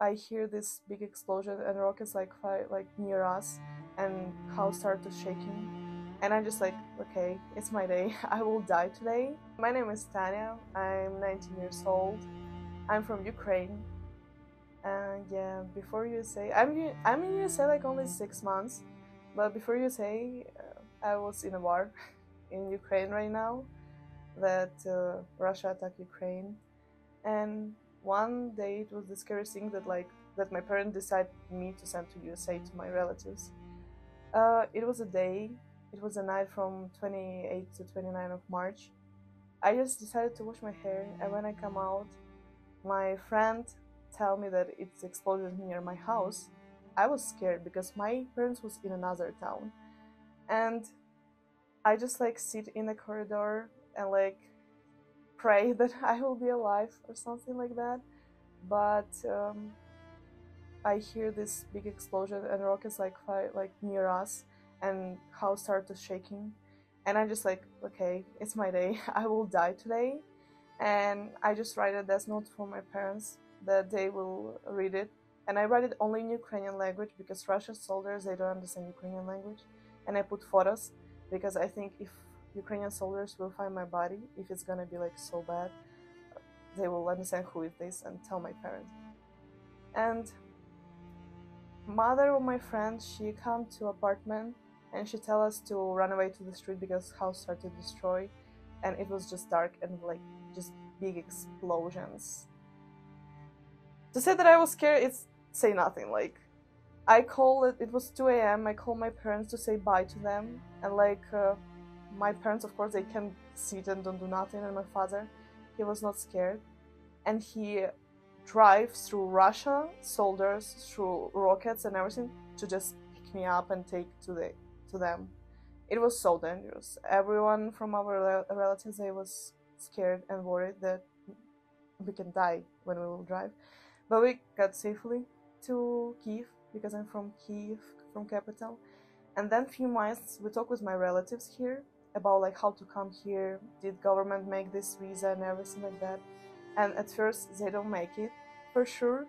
I hear this big explosion and rockets like fly like near us, and house started shaking. And I'm just like, okay, it's my day. I will die today. My name is Tania. I'm 19 years old. I'm from Ukraine. And yeah, before you say, I'm in USA like only 6 months, but before you say, I was in a war in Ukraine right now that Russia attacked Ukraine. And one day it was the scariest thing that my parents decided me to send to USA to my relatives. It was a day. It was a night from 28th to 29th of March. I just decided to wash my hair, and when I come out, my friend tell me that it's exploded near my house. I was scared because my parents was in another town, and I just like sit in the corridor and like pray that I will be alive or something like that. But I hear this big explosion and rockets like fly like near us, and house started shaking. And I'm just like, okay, it's my day. I will die today. And I just write a death note for my parents that they will read it. And I write it only in Ukrainian language because Russian soldiers, they don't understand Ukrainian language. And I put photos because I think if Ukrainian soldiers will find my body, if it's gonna be like so bad, they will understand who is this and tell my parents. And mother of my friend, she come to apartment and she tell us to run away to the street because house started to destroy, and it was just dark and like just big explosions. To say that I was scared, it's say nothing. Like I call it. It was 2 a.m. I call my parents to say bye to them, and like my parents, of course, they can sit and don't do nothing. And my father, he was not scared, and he drives through Russia, soldiers, through rockets and everything to just pick me up and take to them. It was so dangerous. Everyone from our relatives, they was scared and worried that we can die when we will drive. But we got safely to Kiev because I'm from Kiev, from capital. And then few months we talked with my relatives here about like how to come here. Did government make this visa and everything like that? And at first they don't make it for sure,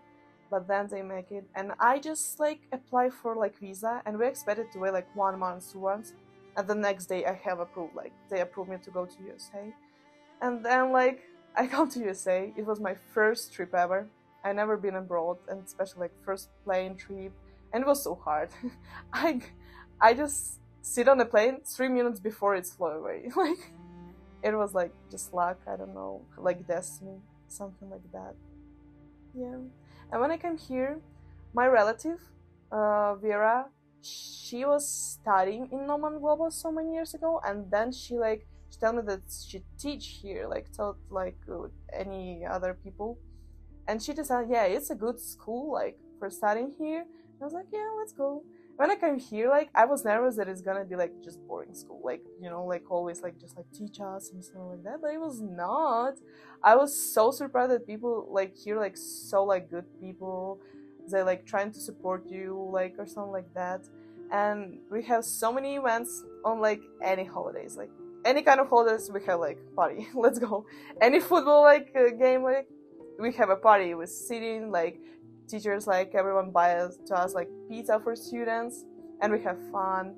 but then they make it. And I just like apply for like visa, and we expected to wait like 1 month, 2 months, and the next day I have approved, like they approved me to go to USA. And then like I come to USA. It was my first trip ever. I never been abroad, and especially like first plane trip, and it was so hard. I I just sit on the plane 3 minutes before it's flew away. Like it was like just luck, I don't know, like destiny, something like that. Yeah. And when I came here, my relative, Vera, she was studying in Noman Global so many years ago, and then she told me that she teach here, like taught like any other people, and she decided, yeah, it's a good school, like for studying here. And I was like, yeah, let's go. When I came here, like I was nervous that it's gonna be like just boring school, like like always like just like teach us and stuff like that. But it was not. I was so surprised that people like here like so like good people. They like trying to support you like or something like that. And we have so many events on like any holidays, like any kind of holidays we have like party. Let's go. Any football like game, like we have a party with sitting like teachers, like everyone buys to us like pizza for students, and we have fun.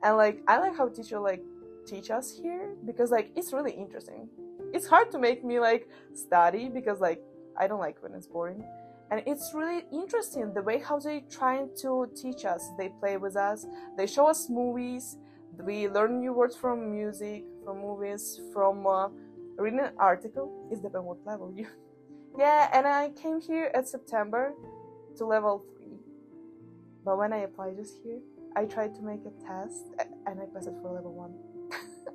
And like I like how teacher like teach us here because like it's really interesting. It's hard to make me like study because like I don't like when it's boring, and it's really interesting the way how they trying to teach us. They play with us, they show us movies, we learn new words from music, from movies, from reading an article. Is depend what level you. Yeah, and I came here at September to level 3. But when I applied just here, I tried to make a test and I passed it for level 1.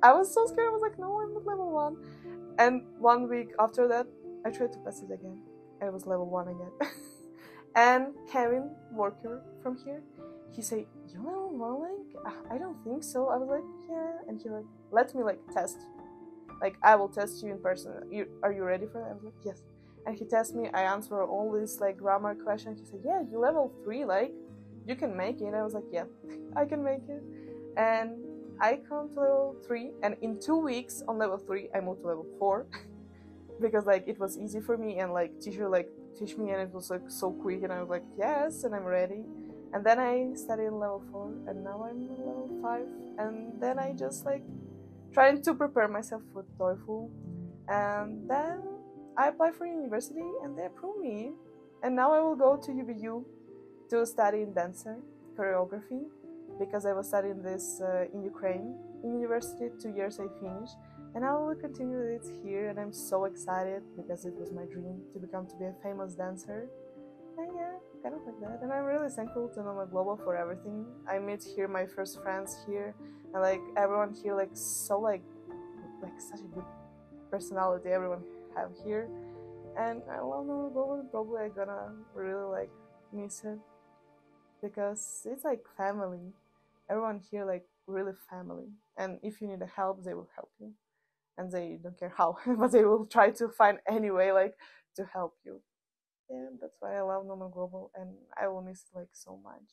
I was so scared. I was like, no, I'm not level 1. And 1 week after that, I tried to pass it again. And it was level 1 again. And Kevin, worker from here, he said, you level 1? Like, I don't think so. I was like, yeah. And he like, let me like test. Like, I will test you in person. Are you ready for that? I was like, yes. And he tested me. I answered all these like grammar questions. He said, yeah, you level 3, like you can make it. I was like, yeah, I can make it. And I come to level 3, and in 2 weeks on level 3 I moved to level 4 because like it was easy for me, and like teacher like teach me, and it was like so quick, and I was like, yes, and I'm ready. And then I studied in level 4, and now I'm in level 5. And then I just like trying to prepare myself for TOEFL. And then I applied for university, and they approved me. And now I will go to UBU to study in dancer choreography, because I was studying this in Ukraine in university. 2 years I finished, and I will continue it here. And I'm so excited because it was my dream to be a famous dancer. And yeah, kind of like that. And I'm really thankful to Noma Global for everything. I met here my first friends here, and like everyone here, like so like such a good personality everyone have here. And I love Noma Global. Probably I'm gonna really like miss it, because it's like family. Everyone here like really family. And if you need help, they will help you. And they don't care how, but they will try to find any way like to help you. Yeah, that's why I love Noma Global, and I will miss it like so much.